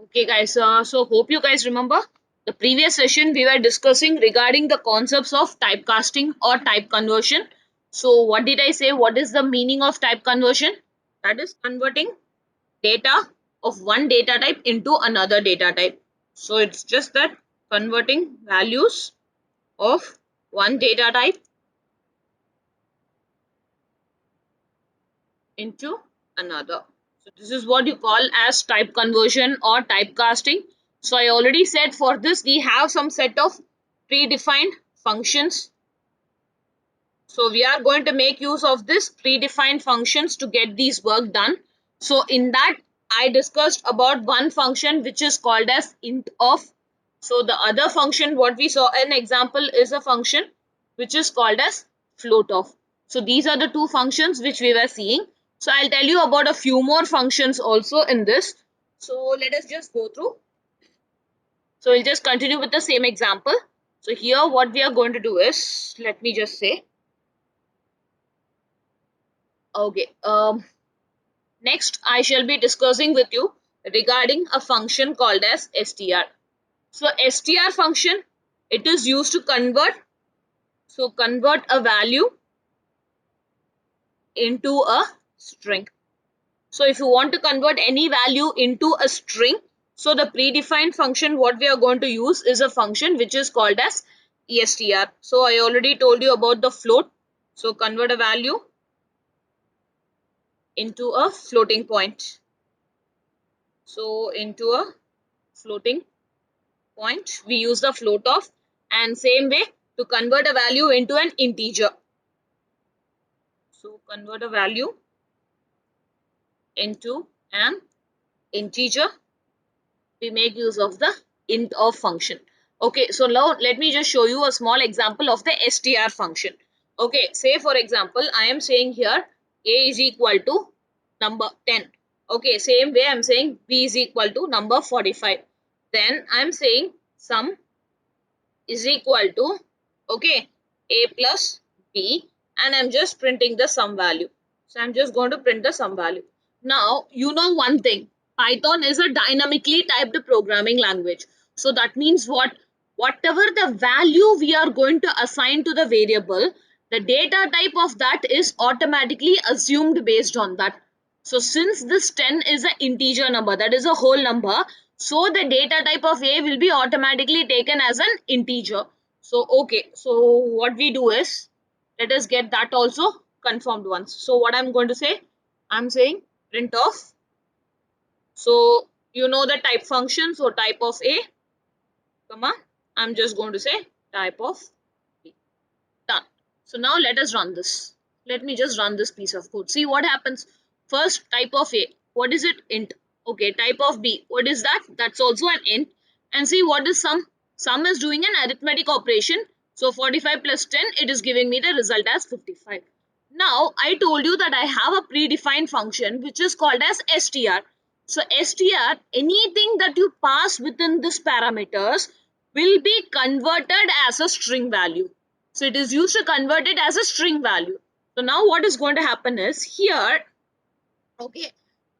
Okay, guys. So hope you guys remember the previous session we were discussing regarding the concepts of typecasting or type conversion. So what did I say? What is the meaning of type conversion? That is converting data of one data type into another data type. So it's just that converting values of one data type into another. So this is what you call as type conversion or typecasting. So I already said for this we have some set of predefined functions. So we are going to make use of this predefined functions to get these work done. So in that I discussed about one function which is called as int of. So the other function what we saw an example is a function which is called as float of. So these are the two functions which we were seeing. So I'll tell you about a few more functions also in this. So let us just go through. So we'll just continue with the same example. So here what we are going to do is, let me just say, okay, next I shall be discussing with you regarding a function called as str. So str function, it is used to convert a value into a string. So if you want to convert any value into a string, so the predefined function what we are going to use is a function which is called as str. So I already told you about the float. So convert a value into a floating point. So into a floating point, we use the float of, and same way to convert a value into an integer. So convert a value into an integer, we make use of the int of function. Okay, so now let me just show you a small example of the str function. Okay, say for example I am saying here a is equal to number 10. Okay, same way I'm saying b is equal to number 45. Then I'm saying sum is equal to, okay, a plus b, and I'm just printing the sum value. So I'm just going to print the sum value. Now you know one thing, Python is a dynamically typed programming language. So that means what, whatever the value we are going to assign to the variable, the data type of that is automatically assumed based on that. So since this 10 is an integer number, that is a whole number, so the data type of a will be automatically taken as an integer. So okay, so what we do is, let us get that also confirmed once. So what I'm going to say, I'm saying print of. So you know the type function, so type of a, comma, I'm just going to say type of b. Done. So now let us run this. Let me just run this piece of code. See what happens. First, type of A. What is it? Int. Okay, type of B. What is that? That's also an int. And see what is sum? Sum is doing an arithmetic operation. So 45 plus 10, it is giving me the result as 55. Now, I told you that I have a predefined function which is called as str. So str, anything that you pass within this parameters will be converted as a string value. So it is used to convert it as a string value. So now what is going to happen is here, okay,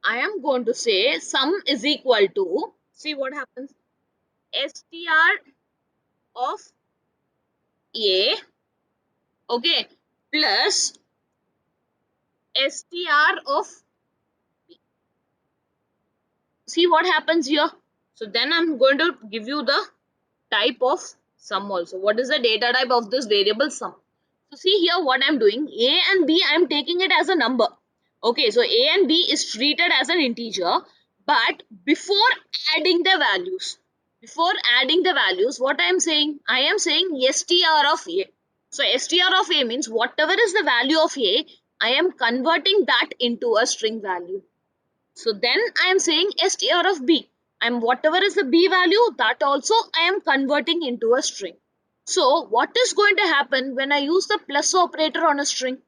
I am going to say sum is equal to, see what happens, str of a, okay, plus str of b. See what happens here. So then I'm going to give you the type of sum also. What is the data type of this variable sum? So see here what I'm doing, a and b I'm taking it as a number. Okay, so a and b is treated as an integer, but before adding the values, what I am saying, I am saying str of a. So str of a means whatever is the value of a, I am converting that into a string value. So then I am saying str of b. And whatever is the b value, that also I am converting into a string. So what is going to happen when I use the plus operator on a string?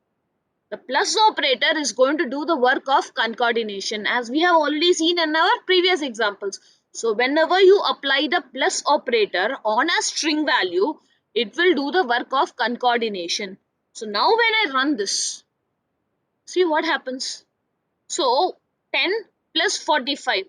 The plus operator is going to do the work of concatenation, as we have already seen in our previous examples. So whenever you apply the plus operator on a string value, it will do the work of concatenation. So now when I run this, see what happens. So 10 plus 45.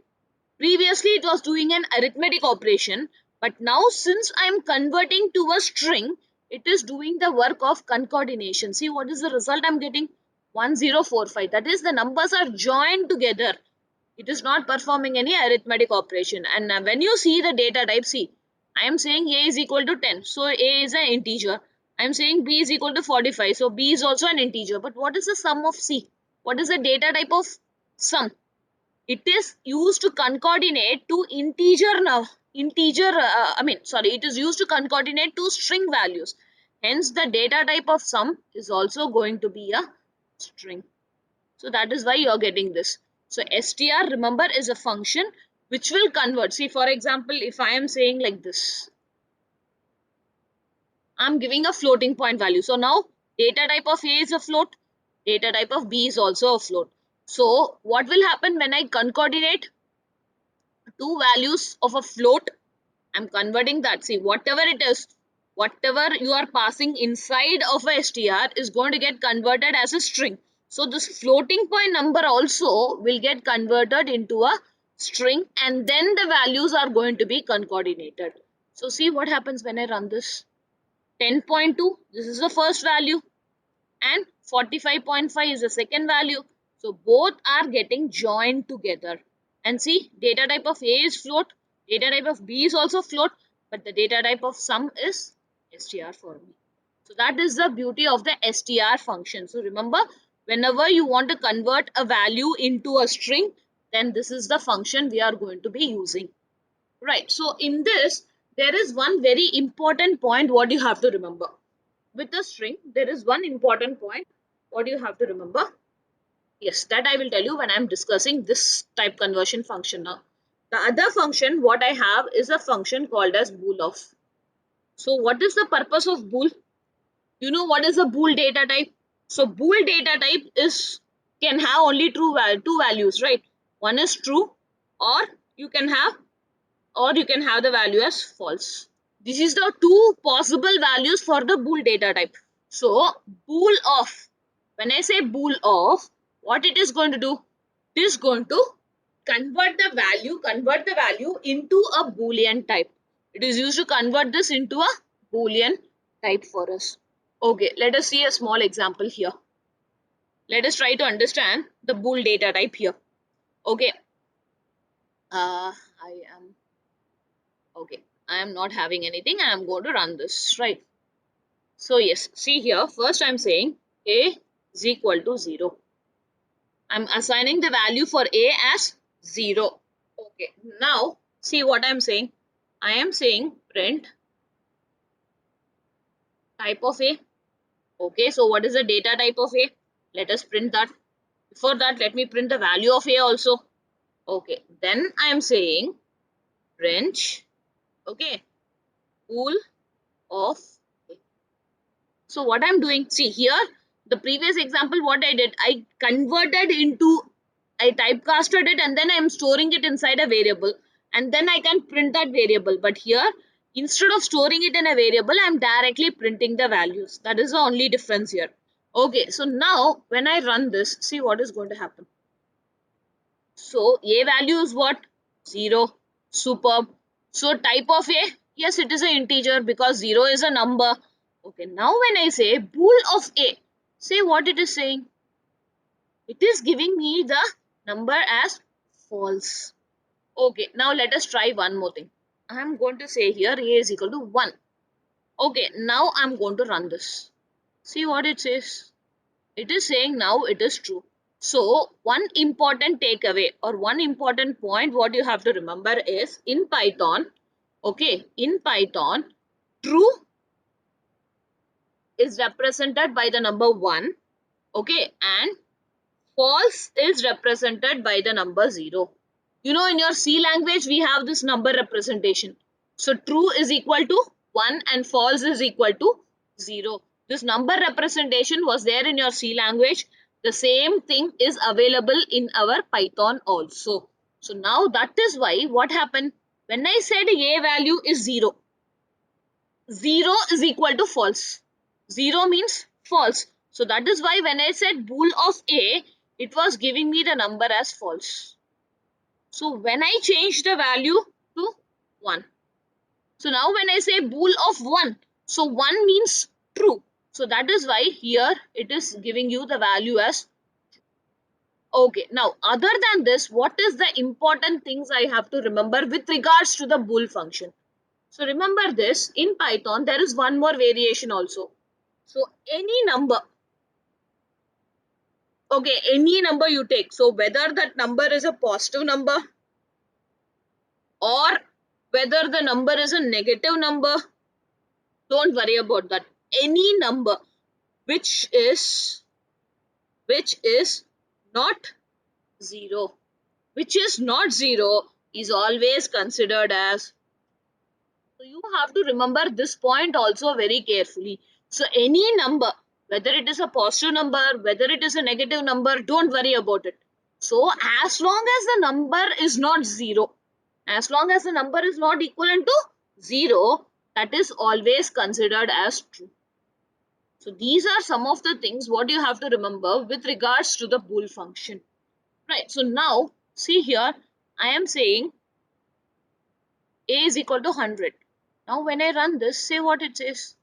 Previously it was doing an arithmetic operation, but now since I am converting to a string, it is doing the work of concatenation. See what is the result I am getting? 1045. That is, the numbers are joined together. It is not performing any arithmetic operation. And when you see the data type, see, I am saying A is equal to 10. So A is an integer. I am saying B is equal to 45. So B is also an integer. But what is the sum of C? What is the data type of sum? It is used to concatenate to integer now. It is used to concatenate to string values. Hence, the data type of sum is also going to be a string. So that is why you are getting this. So str, remember, is a function which will convert. See, for example, if I am saying like this, I am giving a floating point value. So now data type of A is a float, data type of B is also a float. So what will happen when I concatenate two values of a float? I'm converting that. See, whatever it is, whatever you are passing inside of a str is going to get converted as a string. So this floating point number also will get converted into a string, and then the values are going to be concatenated. So see what happens when I run this. 10.2, this is the first value, and 45.5 is the second value. So both are getting joined together. And see, data type of A is float, data type of B is also float, but the data type of sum is str for me. So that is the beauty of the str function. So remember, whenever you want to convert a value into a string, then this is the function we are going to be using. Right. So in this, there is one very important point what you have to remember. With a string, there is one important point what you have to remember. Yes, that I will tell you when I am discussing this type conversion function now. The other function what I have is a function called as boolean. So what is the purpose of bool? You know what is a bool data type? So bool data type is can have only two values, right? One is true, or you can have the value as false. This is the two possible values for the bool data type. So bool of, when I say bool of, what it is going to do? It is going to convert the value into a boolean type. It is used to convert this into a boolean type for us. Okay, let us see a small example here. Let us try to understand the bool data type here. Okay, I am okay. I am not having anything. I am going to run this, right? So yes, see here, first I'm saying A is equal to 0. I'm assigning the value for A as 0. Okay, now see what I'm saying. I am saying print type of A. Okay, so what is the data type of A? Let us print that. Before that, let me print the value of A also. Okay, then I am saying print, okay, bool of A. So what I'm doing, see here, the previous example, what I did, I typecasted it, and then I'm storing it inside a variable, and then I can print that variable. But here, instead of storing it in a variable, I'm directly printing the values. That is the only difference here. Okay, so now when I run this, see what is going to happen. So A value is what? 0. Superb. So type of A, yes, it is an integer because 0 is a number. Okay, now when I say bool of A, say what it is saying. It is giving me the number as false. Okay, now let us try one more thing. I am going to say here A is equal to 1. Okay, now I am going to run this. See what it says. It is saying now it is true. So one important takeaway or one important point what you have to remember is in Python, okay, in Python, true is represented by the number 1, okay, and false is represented by the number 0. You know, in your C language, we have this number representation. So true is equal to 1 and false is equal to 0. This number representation was there in your C language. The same thing is available in our Python also. So now that is why what happened? When I said A value is 0, 0 is equal to false. 0 means false. So that is why when I said bool of A, it was giving me the number as false. So when I change the value to 1. So now when I say bool of 1, so 1 means true. So that is why here it is giving you the value as. Okay, now other than this, what is the important things I have to remember with regards to the bool function? So remember this, in Python there is one more variation also. So any number, okay, any number you take, so whether that number is a positive number or whether the number is a negative number, don't worry about that. Any number which is not 0, which is not 0 is always considered as. So you have to remember this point also very carefully. So any number, whether it is a positive number, whether it is a negative number, don't worry about it. So as long as the number is not 0, as long as the number is not equivalent to 0, that is always considered as true. So these are some of the things what you have to remember with regards to the bool function. Right. So now see here, I am saying a is equal to 100. Now when I run this, say what it says.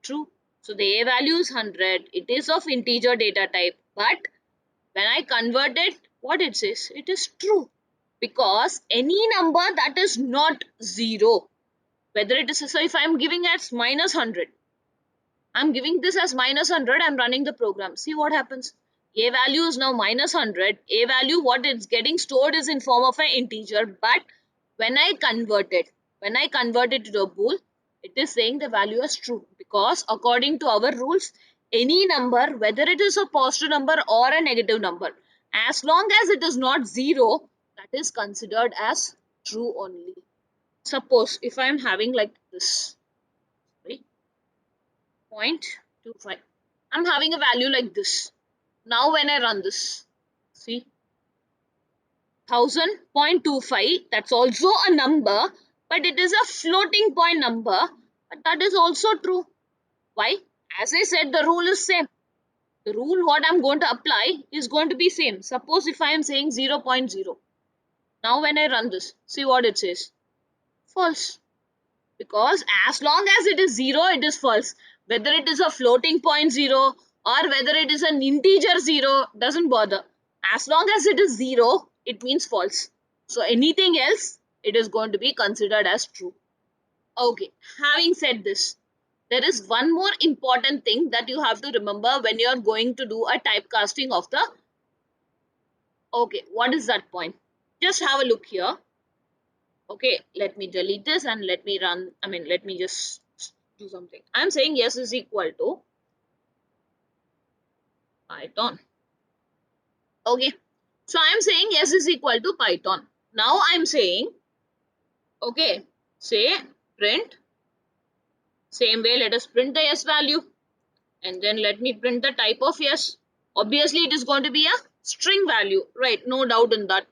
True. So the a value is 100. It is of integer data type. But when I convert it, what it says? It is true. Because any number that is not 0, whether it is, so if I am giving as minus 100, I am giving this as minus 100, I am running the program. See what happens. A value is now minus 100. A value, what it's getting stored is in form of an integer. But when I convert it, to a bool, it is saying the value is true. Because according to our rules, any number, whether it is a positive number or a negative number, as long as it is not 0, that is considered as true only. Suppose if I am having like this, right? 0.25. I'm having a value like this. Now when I run this, see, 1000.25, that's also a number, but it is a floating point number, but that is also true. Why? As I said, the rule is same. The rule what I'm going to apply is going to be same. Suppose if I am saying 0.0. Now when I run this, see what it says. False. Because as long as it is 0, it is false. Whether it is a floating point 0 or whether it is an integer 0, doesn't bother. As long as it is 0, it means false. So anything else, it is going to be considered as true. Okay, having said this, there is one more important thing that you have to remember when you are going to do a typecasting of the. Okay, what is that point? Just have a look here. Okay, let me delete this and let me run. Let me just do something. I'm saying yes is equal to Python. Okay, so I'm saying yes is equal to Python. Now I'm saying, okay, say print, same way let us print the yes value and then let me print the type of yes. Obviously it is going to be a string value, right? No doubt in that.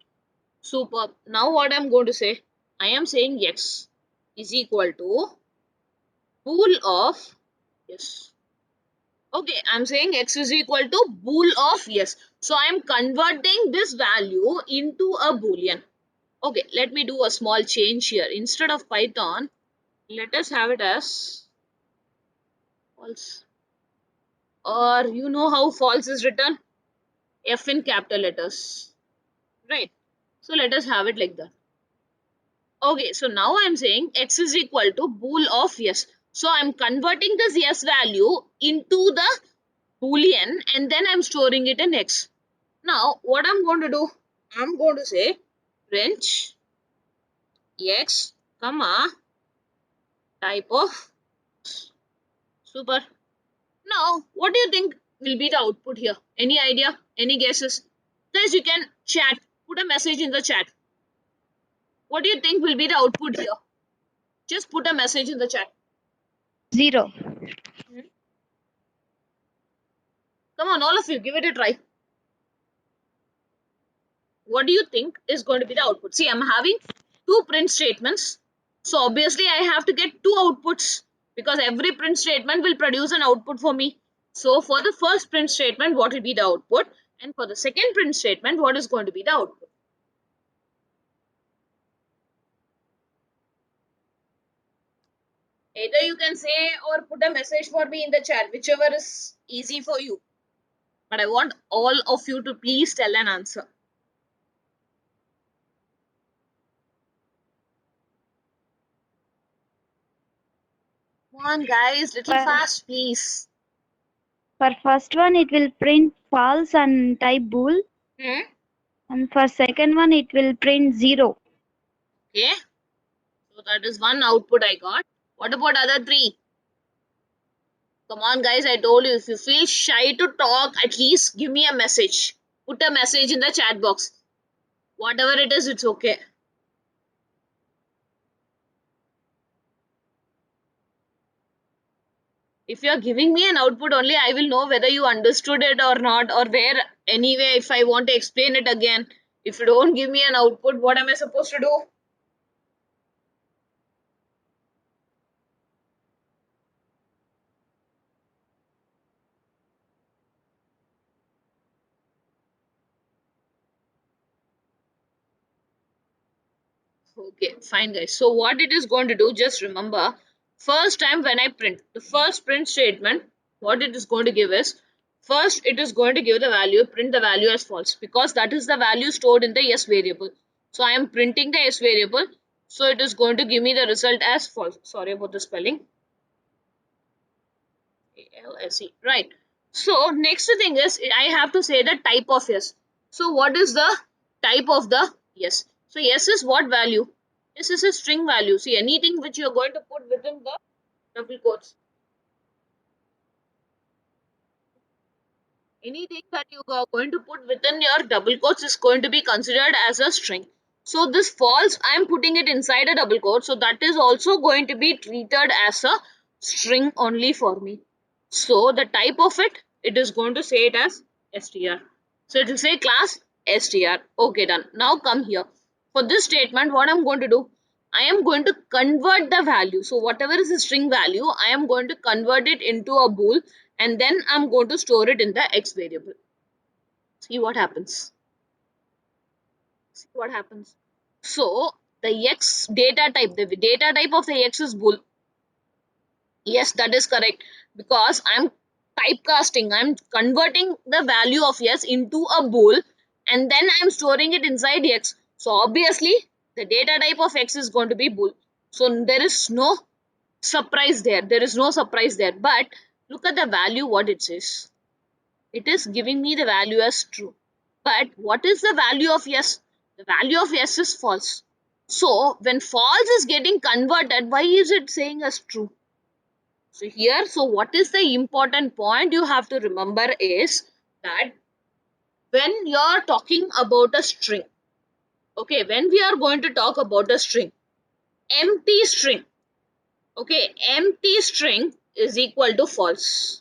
Superb. Now what I'm going to say, I am saying x is equal to bool of yes. Okay, I'm saying x is equal to bool of yes. So I'm converting this value into a boolean. Okay, let me do a small change here. Instead of Python, let us have it as false. Or you know how false is written? F in capital letters. Right. So let us have it like that. Okay, so now I'm saying x is equal to bool of yes. So I'm converting this yes value into the boolean and then I'm storing it in x. Now, what I'm going to do, I'm going to say print x, comma, type of super. Now, what do you think will be the output here? Any idea? Any guesses? Guys, you can chat. Put a message in the chat. What do you think will be the output here? Just put a message in the chat. 0. Come on, all of you, give it a try. What do you think is going to be the output? See, I'm having two print statements. So obviously I have to get two outputs because every print statement will produce an output for me. So for the first print statement, what will be the output? And for the second print statement, what is going to be the output? Either you can say or put a message for me in the chat, whichever is easy for you. But I want all of you to please tell an answer. Come on, guys, little For, fast, please. for first one, it will print false and type bool. Hmm? And for second one, it will print 0. Okay, so that is one output I got. What about other three? Come on, guys, I told you, if you feel shy to talk, at least give me a message. Put a message in the chat box. Whatever it is, it's okay. If you're giving me an output only, I will know whether you understood it or not, or where anyway, if I want to explain it again. If you don't give me an output, what am I supposed to do? Okay, fine, guys. So, what it is going to do, just remember, first time when I print, the first print statement, what it is going to give is, first it is going to give the value, print the value as false, because that is the value stored in the yes variable. So, I am printing the yes variable, so it is going to give me the result as false. Sorry about the spelling. ALSE, right. So, next thing is, I have to say the type of yes. So, what is the type of the yes? So, yes is what value? Yes is a string value. See, anything which you are going to put within the double quotes, anything that you are going to put within your double quotes is going to be considered as a string. So, this false, I am putting it inside a double quote. So, that is also going to be treated as a string only for me. So, the type of it, it is going to say it as str. So, it will say class str. Okay, done. Now, come here. For this statement, what I'm going to do? I am going to convert the value. So, whatever is the string value, I am going to convert it into a bool, and then I'm going to store it in the x variable. See what happens. See what happens. So, the x data type, the data type of the x is bool. Yes, that is correct, because I'm typecasting, I'm converting the value of yes into a bool, and then I'm storing it inside x. So obviously the data type of x is going to be bool. So there is no surprise there. There is no surprise there. But look at the value what it says. It is giving me the value as true. But what is the value of yes? The value of yes is false. So when false is getting converted, why is it saying as true? So here, so what is the important point you have to remember is that when you're talking about a string, okay, when we are going to talk about a string, empty string, okay, empty string is equal to false.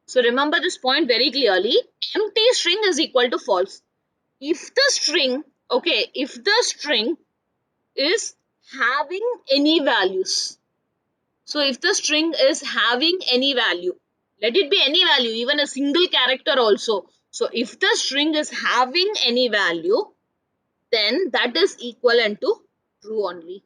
So remember this point very clearly. Empty string is equal to false. If the string, okay, if the string is having any values, so if the string is having any value, let it be any value, even a single character also. So if the string is having any value, then that is equivalent to true only.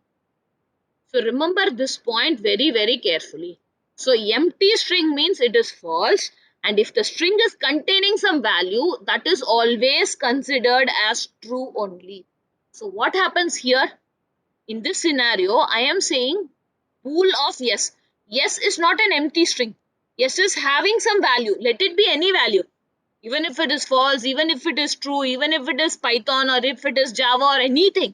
So remember this point very, very carefully. So empty string means it is false, and if the string is containing some value, that is always considered as true only. So what happens here? In this scenario, I am saying pool of yes. Yes is not an empty string. Yes is having some value. Let it be any value. Even if it is false, even if it is true, even if it is Python or if it is Java or anything.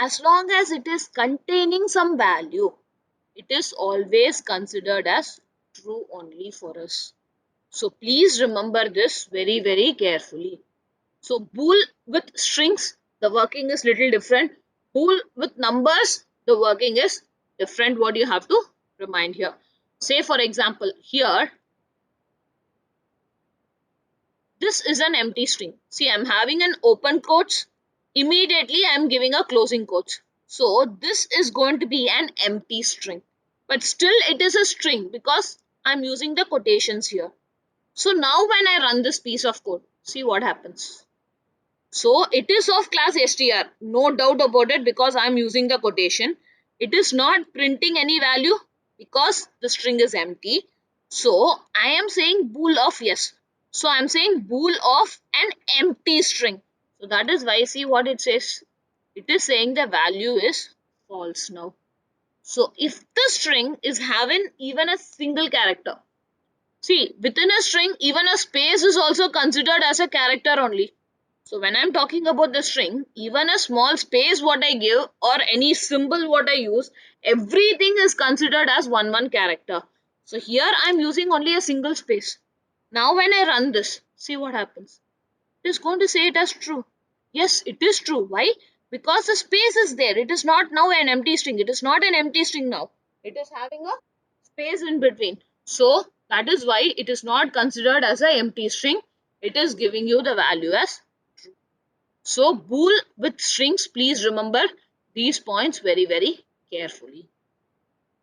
As long as it is containing some value, it is always considered as true only for us. So please remember this very, very carefully. So bool with strings, the working is little different. Bool with numbers, the working is different. What you have to remind here. Say for example, here, this is an empty string. See, I'm having an open quotes. Immediately, I'm giving a closing quotes. So this is going to be an empty string. But still, it is a string because I'm using the quotations here. So now when I run this piece of code, see what happens. So it is of class str, no doubt about it, because I am using the quotation. It is not printing any value. because the string is empty. So I am saying bool of yes. So I am saying bool of an empty string. So that is why, see what it says. It is saying the value is false now. So if the string is having even a single character, see within a string even a space is also considered as a character only. So when I'm talking about the string, even a small space what I give or any symbol what I use, everything is considered as one character. So here I'm using only a single space. Now when I run this, see what happens. It is going to say it as true. Yes, it is true. Why? Because the space is there. It is not now an empty string. It is not an empty string now. It is having a space in between. So that is why it is not considered as an empty string. It is giving you the value as true. So bool with strings, please remember these points very carefully.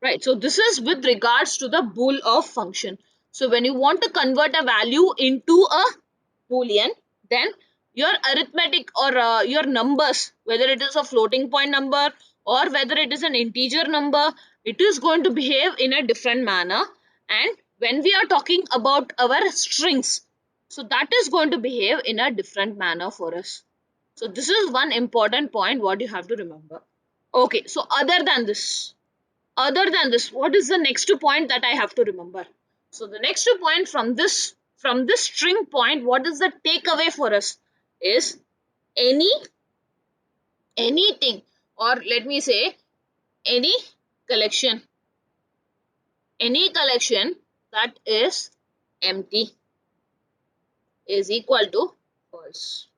Right. So this is with regards to the bool of function. So when you want to convert a value into a boolean, then your arithmetic or your numbers, whether it is a floating point number or whether it is an integer number, it is going to behave in a different manner. And when we are talking about our strings, so that is going to behave in a different manner for us. So this is one important point what you have to remember. Okay, so other than this, what is the next point that I have to remember? So the next point from this string point, what is the takeaway for us is any anything, or let me say any collection any collection that is empty is equal to false.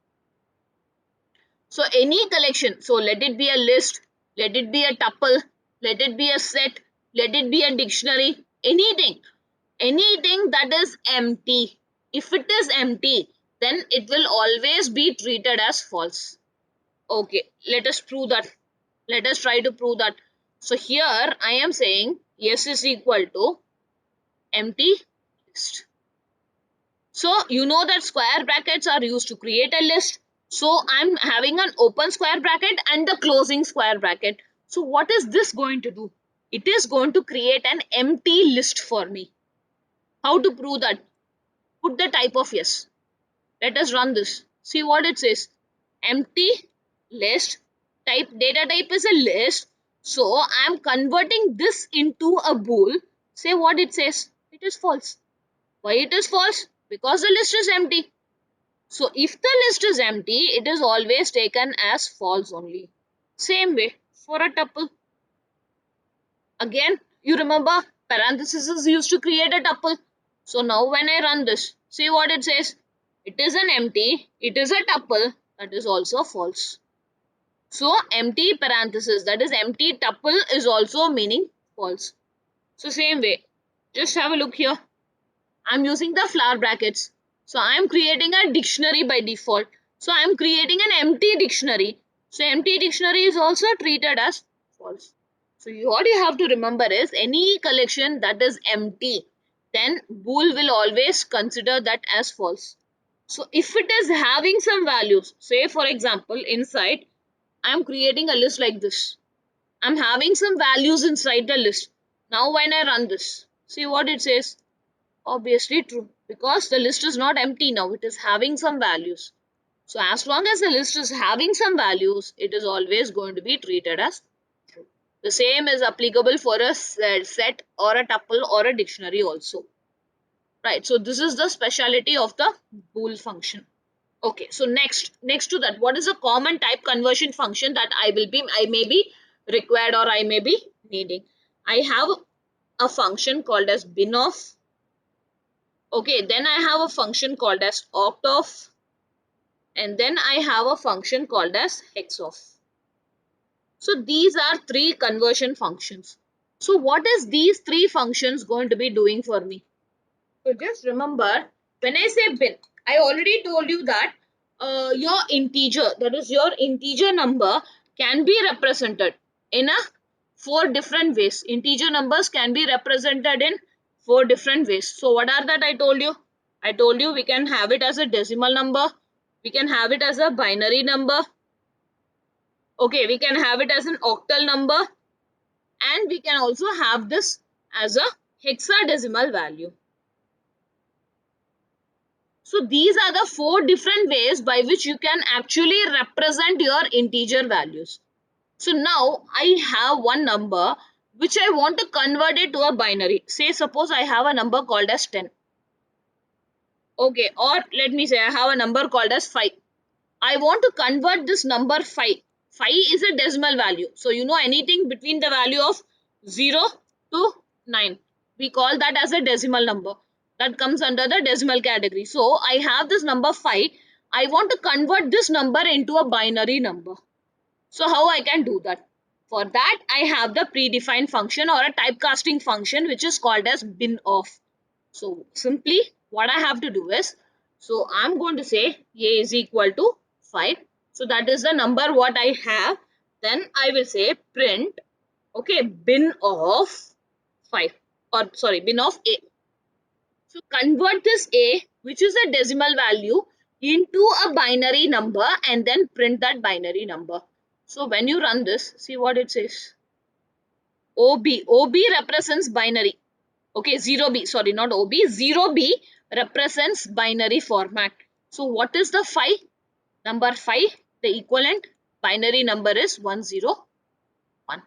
So any collection, so let it be a list, let it be a tuple, let it be a set, let it be a dictionary, anything that is empty, if it is empty, then it will always be treated as false. Okay, let us prove that. Let us try to prove that. So here I am saying yes is equal to empty list. So you know that square brackets are used to create a list. So I'm having an open square bracket and the closing square bracket. So what is this going to do? It is going to create an empty list for me. How to prove that? Put the type of yes. Let us run this. See what it says. Empty list type, data type is a list. So I am converting this into a bool. Say what it says. It is false. Why it is false? Because the list is empty. So if the list is empty, it is always taken as false only. Same way for a tuple. Again, you remember parenthesis is used to create a tuple. So now when I run this, see what it says. It is an empty, it is a tuple, that is also false. So empty parenthesis, that is empty tuple, is also meaning false. So same way, just have a look here. I'm using the flower brackets. So I'm creating a dictionary by default. So I'm creating an empty dictionary. So empty dictionary is also treated as false. So what you have to remember is any collection that is empty, then bool will always consider that as false. So if it is having some values, say for example inside, I'm creating a list like this. I'm having some values inside the list. Now when I run this, see what it says. Obviously true, because the list is not empty now, it is having some values. So as long as the list is having some values, it is always going to be treated as true. The same is applicable for a set or a tuple or a dictionary also. Right, so this is the speciality of the bool function. Okay, so next to that, what is a common type conversion function that I may be required or I may be needing? I have a function called as binoff. Okay, then I have a function called as octoff, and then I have a function called as hexoff. So these are three conversion functions. So what is these three functions going to be doing for me? So just remember, when I say bin, I already told you that your integer, that is your integer number, can be represented in a four different ways. Integer numbers can be represented in four different ways. So what are that I told you? I told you we can have it as a decimal number, we can have it as a binary number, okay, we can have it as an octal number, and we can also have this as a hexadecimal value. So these are the 4 different ways by which you can actually represent your integer values. So now I have one number which I want to convert it to a binary. Say suppose I have a number called as 10. Okay, or let me say I have a number called as 5. I want to convert this number 5. 5 is a decimal value. So you know anything between the value of 0 to 9. We call that as a decimal number. That comes under the decimal category. So I have this number 5. I want to convert this number into a binary number. So how I can do that? For that I have the predefined function or a typecasting function which is called as bin_of. So simply what I have to do is, so I'm going to say a is equal to 5. So that is the number what I have. Then I will say print, okay, bin of 5, or sorry, bin of a. So convert this a, which is a decimal value, into a binary number and then print that binary number. So when you run this, see what it says. OB represents binary. Okay, 0B, sorry, not OB, 0B represents binary format. So what is the 5? Number 5, the equivalent binary number is 101.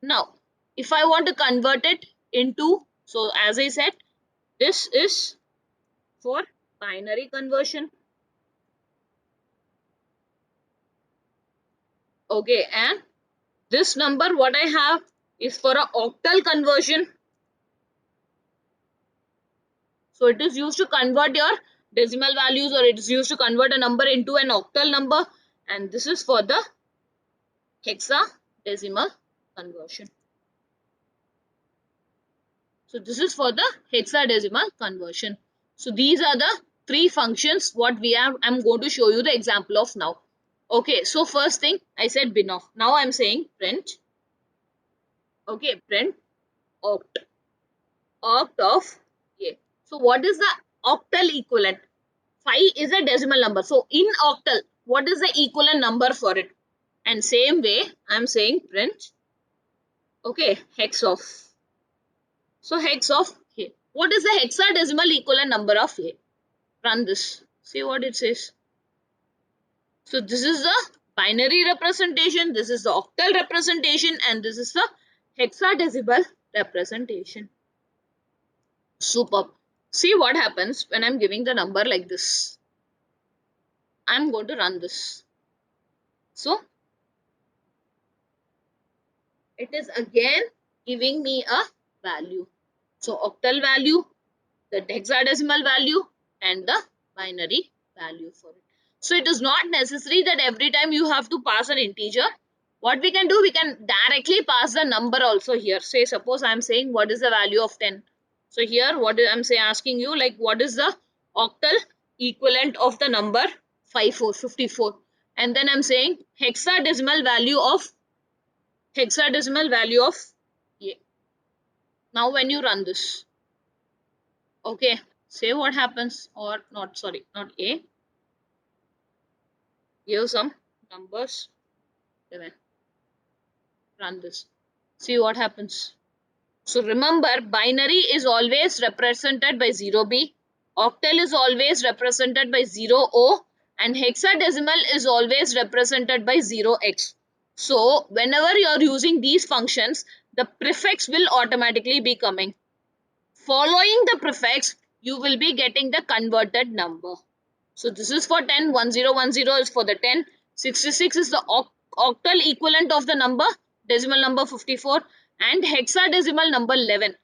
Now, if I want to convert it into, so as I said, this is for binary conversion. Okay, and this number what I have is for a octal conversion. So it is used to convert your decimal values, or it is used to convert a number into an octal number, and this is for the hexadecimal conversion. So this is for the hexadecimal conversion. So these are the 3 functions what we have. I'm going to show you the example of now. Okay, so first thing I said bin_of. Now I'm saying print. Okay, print oct. Oct of a. So what is the octal equivalent? 5 is a decimal number. So in octal, what is the equivalent number for it? And same way, I'm saying print, okay, hex of. So hex of a. What is the hexadecimal equivalent number of a? Run this. See what it says. So this is the binary representation, this is the octal representation, and this is the hexadecimal representation. Superb. See what happens when I'm giving the number like this. I'm going to run this. So it is again giving me a value. So octal value, the hexadecimal value, and the binary value for it. So it is not necessary that every time you have to pass an integer. What we can do, we can directly pass the number also here. Say suppose I am saying what is the value of 10. So here what I'm saying, asking you, like, what is the octal equivalent of the number 54, and then I'm saying hexadecimal value of a. Now when you run this, okay, say what happens, or not, sorry, not a, give some numbers, 7, run this, see what happens. So remember, binary is always represented by 0b, octal is always represented by 0o, and hexadecimal is always represented by 0x. So whenever you are using these functions, the prefix will automatically be coming. Following the prefix, you will be getting the converted number. So this is for 10, 1010 is for the 10, 66 is the octal equivalent of the number, decimal number 54, and hexadecimal number 11.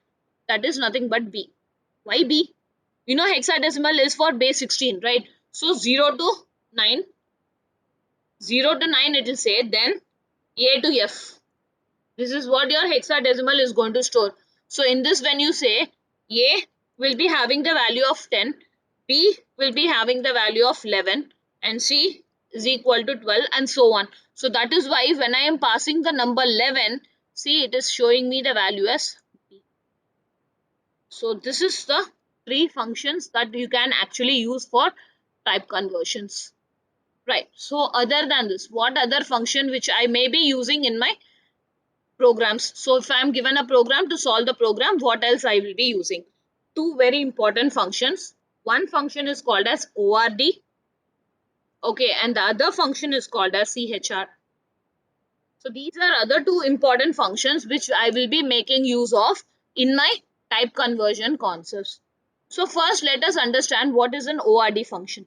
That is nothing but B. Why B? You know hexadecimal is for base 16, right? So 0 to 9, 0 to 9 it will say, then A to F. This is what your hexadecimal is going to store. So in this, when you say A will be having the value of 10, B will be having the value of 11, and C is equal to 12, and so on. So that is why when I am passing the number 11, see, it is showing me the value as B. So this is the 3 functions that you can actually use for type conversions. Right. So other than this, what other function which I may be using in my programs. So if I am given a program to solve the program, what else I will be using? Two very important functions. One function is called as ORD, okay, and the other function is called as CHR. So these are other two important functions which I will be making use of in my type conversion concepts. So first let us understand what is an ORD function.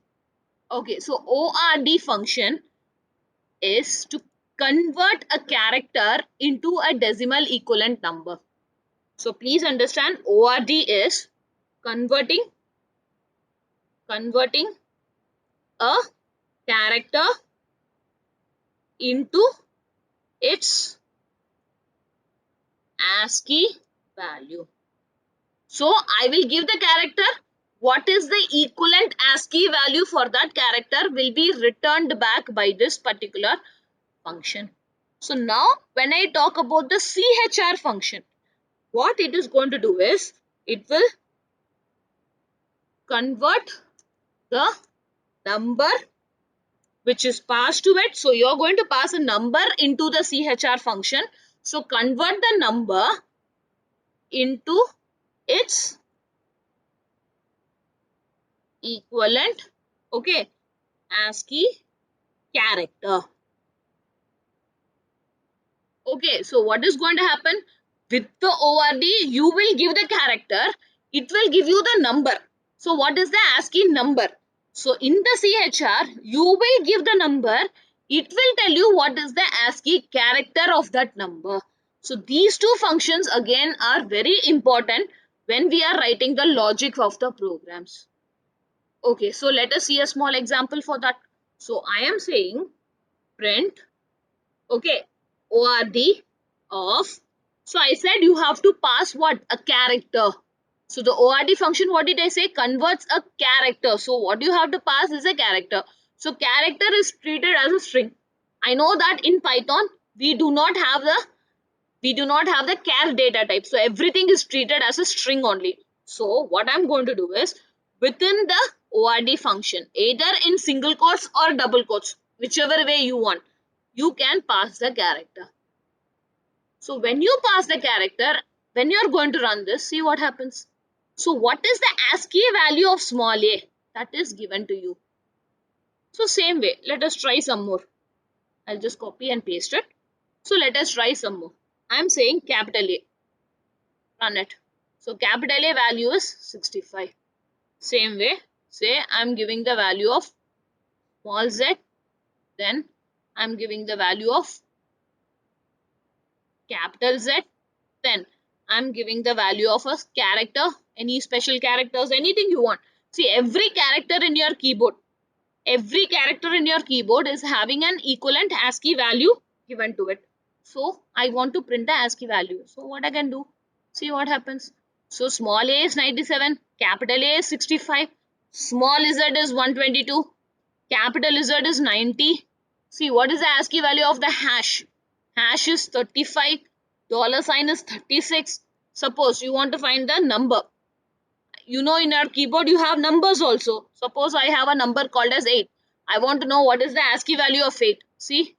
Okay, so ORD function is to convert a character into a decimal equivalent number. So please understand ORD is converting converting a character into its ASCII value. So I will give the character what is the equivalent ASCII value for that character will be returned back by this particular function. So now when I talk about the CHR function, what it is going to do is it will convert the number which is passed to it. So you're going to pass a number into the CHR function. So convert the number into its equivalent, okay, ASCII character. Okay, so what is going to happen? With the ORD, you will give the character, it will give you the number. So what is the ASCII number? So in the CHR, you will give the number, it will tell you what is the ASCII character of that number. So these two functions again are very important when we are writing the logic of the programs. Okay, so let us see a small example for that. So I am saying print, okay, ORD of, so I said you have to pass what? A character. So the ORD function, what did I say? Converts a character. So what you have to pass is a character. So character is treated as a string. I know that in Python we do not have the char data type. So everything is treated as a string only. So what I'm going to do is within the ORD function, either in single quotes or double quotes, whichever way you want, you can pass the character. So when you pass the character, when you're going to run this, see what happens. So what is the ASCII value of small a? That is given to you. So same way, let us try some more. I'll just copy and paste it. So let us try some more. I'm saying capital A. Run it. So capital A value is 65. Same way, say I'm giving the value of small z, then I'm giving the value of capital Z, then I'm giving the value of a character, any special characters, anything you want. See, every character in your keyboard is having an equivalent ASCII value given to it. So I want to print the ASCII value. So what I can do? See what happens. So small a is 97, capital A is 65, small z is 122, capital Z is 90. See, what is the ASCII value of the hash? Hash is 35, dollar sign is 36. Suppose you want to find the number. You know in our keyboard you have numbers also. Suppose I have a number called as 8. I want to know what is the ASCII value of 8. See,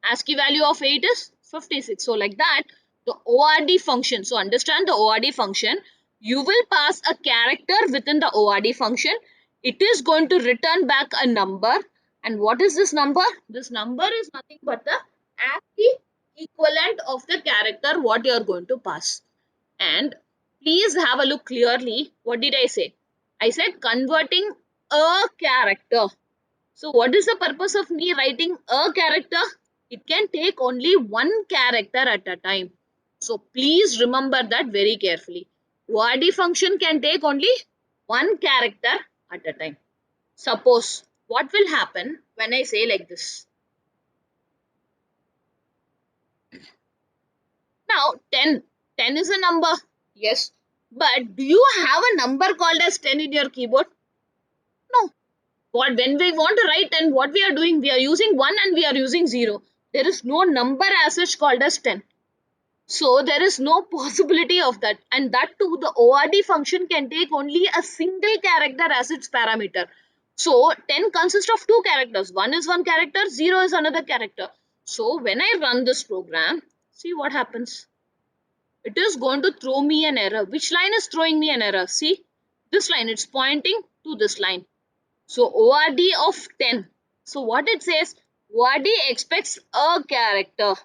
ASCII value of 8 is 56. So like that, the ORD function. So understand the ORD function. You will pass a character within the ORD function. It is going to return back a number. And what is this number? This number is nothing but the ASCII equivalent of the character what you are going to pass. And please have a look clearly. What did I say? I said converting a character. So what is the purpose of me writing a character? It can take only one character at a time. So please remember that very carefully. ORD function can take only one character at a time. Suppose what will happen when I say like this. Now 10. 10 is a number. Yes. But do you have a number called as 10 in your keyboard? No. What when we want to write 10, what we are doing? We are using 1 and we are using 0. There is no number as such called as 10. So there is no possibility of that. And that too, the ORD function can take only a single character as its parameter. So 10 consists of two characters. One is one character, 0 is another character. So when I run this program, See what happens. It is going to throw me an error. Which line is throwing me an error? See, this line, it's pointing to this line. So ORD of 10. So what it says, ORD expects a character,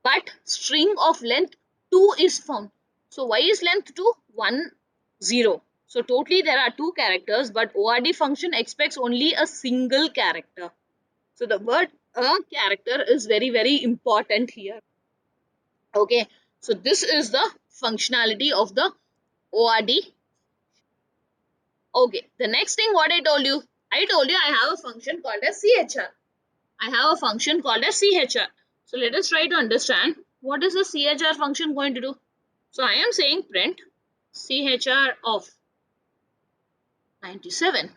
but string of length 2 is found. So why is length 2? 1, 0. So totally there are 2 characters, but ORD function expects only a single character. So the word a character is very, very important here. Okay, so this is the functionality of the ORD. Okay, the next thing what I told you I have a function called as CHR. I have a function called as CHR. So let us try to understand what is the CHR function going to do. So I am saying print CHR of 97.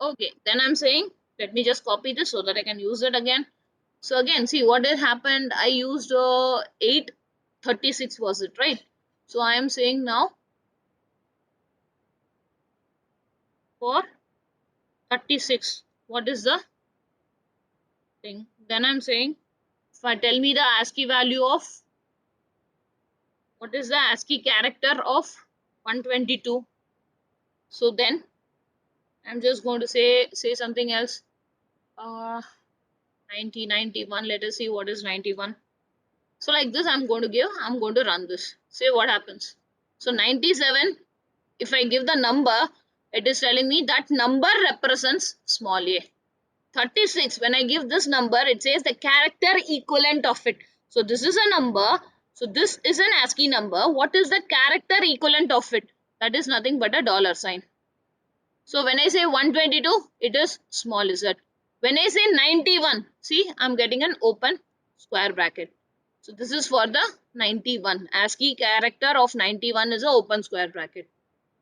Okay, then I'm saying let me just copy this so that I can use it again. So again, see what had happened. I used 836 was it, right? So I am saying now for 36. What is the thing? Then I'm saying if I tell me the ASCII value of what is the ASCII character of 122. So then I'm just going to say something else. 90, 91. Let us see what is 91. So like this, I'm going to run this. Say what happens. So 97, if I give the number, it is telling me that number represents small a. 36, when I give this number, it says the character equivalent of it. So this is a number. So this is an ASCII number. What is the character equivalent of it? That is nothing but a dollar sign. So when I say 122, it is small z. When I say 91, see, I'm getting an open square bracket. So this is for the 91. ASCII character of 91 is an open square bracket.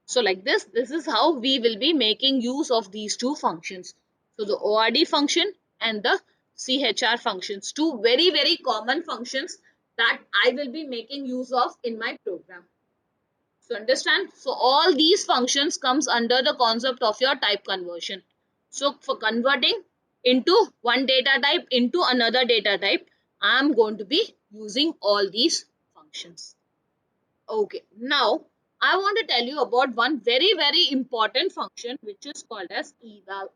So like this is how we will be making use of these two functions. So the ORD function and the CHR functions, two very, very common functions that I will be making use of in my program. So understand? So all these functions comes under the concept of your type conversion. So for converting into one data type into another data type, I am going to be using all these functions. Okay, now I want to tell you about one very, very important function which is called as eval.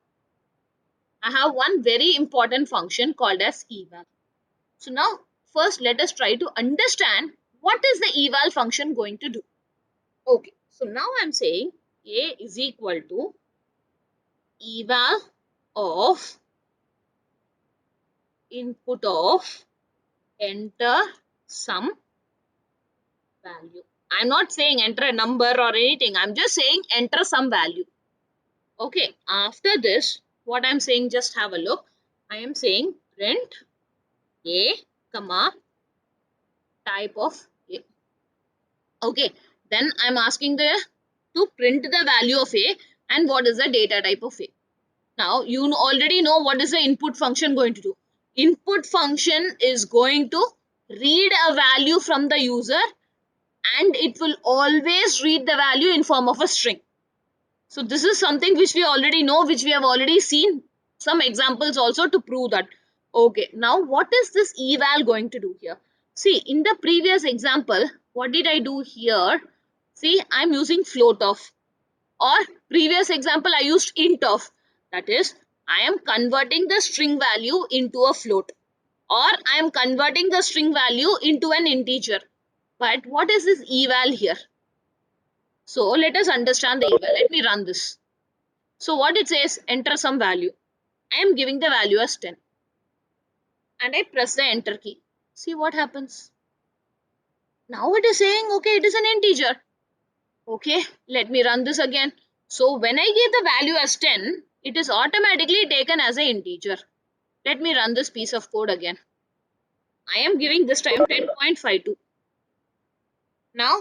I have one very important function called as eval. So now first let us try to understand what is the eval function going to do. Okay, so now I'm saying A is equal to eval of input of enter some value. I'm not saying enter a number or anything. I'm just saying enter some value. Okay, after this, what I'm saying, just have a look. I am saying print A, comma, type of A. Okay, then I'm asking the to print the value of A and what is the data type of A. Now, you already know what is the input function going to do. Input function is going to read a value from the user and it will always read the value in form of a string. So this is something which we already know, which we have already seen some examples also to prove that. Okay, now what is this eval going to do here? See, in the previous example, what did I do here? See, I'm using float of, or previous example I used int of. That is, I am converting the string value into a float, or I am converting the string value into an integer. But what is this eval here? So let us understand the eval. Let me run this. So what it says, enter some value. I am giving the value as 10 and I press the enter key. See what happens. Now it is saying, okay, it is an integer. Okay, let me run this again. So when I give the value as 10, it is automatically taken as an integer. Let me run this piece of code again. I am giving this time 10.52. Now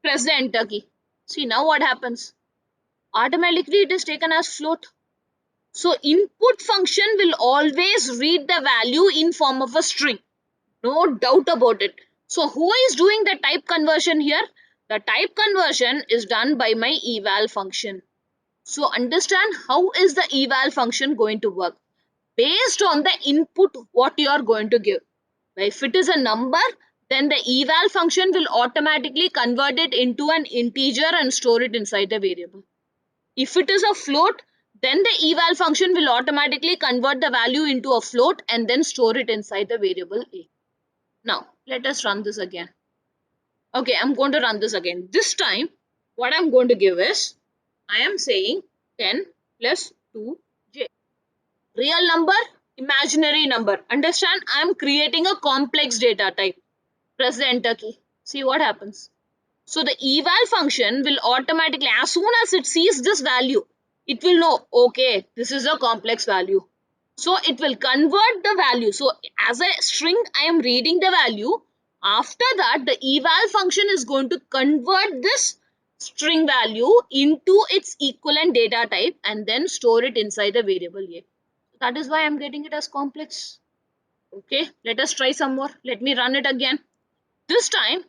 press the enter key. See now what happens. Automatically it is taken as float. So input function will always read the value in form of a string. No doubt about it. So who is doing the type conversion here? The type conversion is done by my eval function. So understand how is the eval function going to work. Based on the input what you are going to give. If it is a number, then the eval function will automatically convert it into an integer and store it inside the variable. If it is a float, then the eval function will automatically convert the value into a float and then store it inside the variable a. Now, let us run this again. Okay, I'm going to run this again. This time, what I'm going to give is, I am saying 10 plus 2j. Real number, imaginary number. Understand? I am creating a complex data type. Press the enter key. See what happens. So the eval function will automatically, as soon as it sees this value, it will know, okay, this is a complex value. So it will convert the value. So as a string, I am reading the value. After that, the eval function is going to convert this string value into its equivalent data type and then store it inside the variable a. That is why I am getting it as complex. Okay, let us try some more. Let me run it again. This time,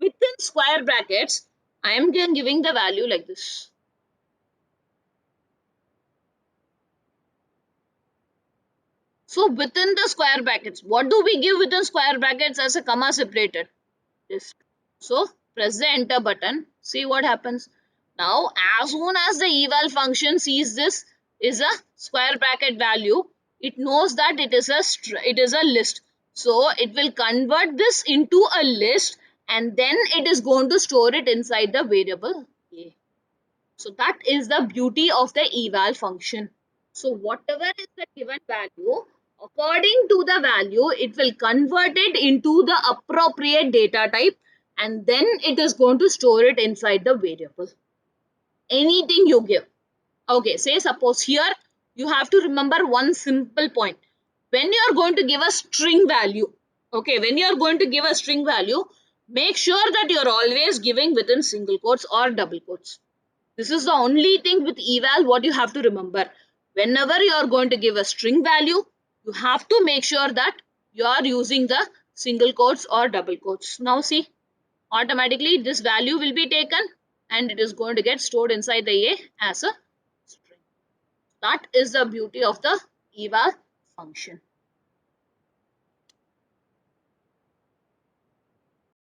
within square brackets, I am giving the value like this. So within the square brackets, what do we give within square brackets as a comma separated? This. So press the enter button. See what happens. Now, as soon as the eval function sees this is a square bracket value, it knows that it is a list. So it will convert this into a list and then it is going to store it inside the variable a. So that is the beauty of the eval function. So whatever is the given value, according to the value, it will convert it into the appropriate data type and then it is going to store it inside the variable. Anything you give. Okay, say suppose here you have to remember one simple point. When you are going to give a string value, okay, when you are going to give a string value, make sure that you are always giving within single quotes or double quotes. This is the only thing with eval what you have to remember. Whenever you are going to give a string value, you have to make sure that you are using the single quotes or double quotes. Now see, automatically this value will be taken and it is going to get stored inside the A as a string. That is the beauty of the eval function.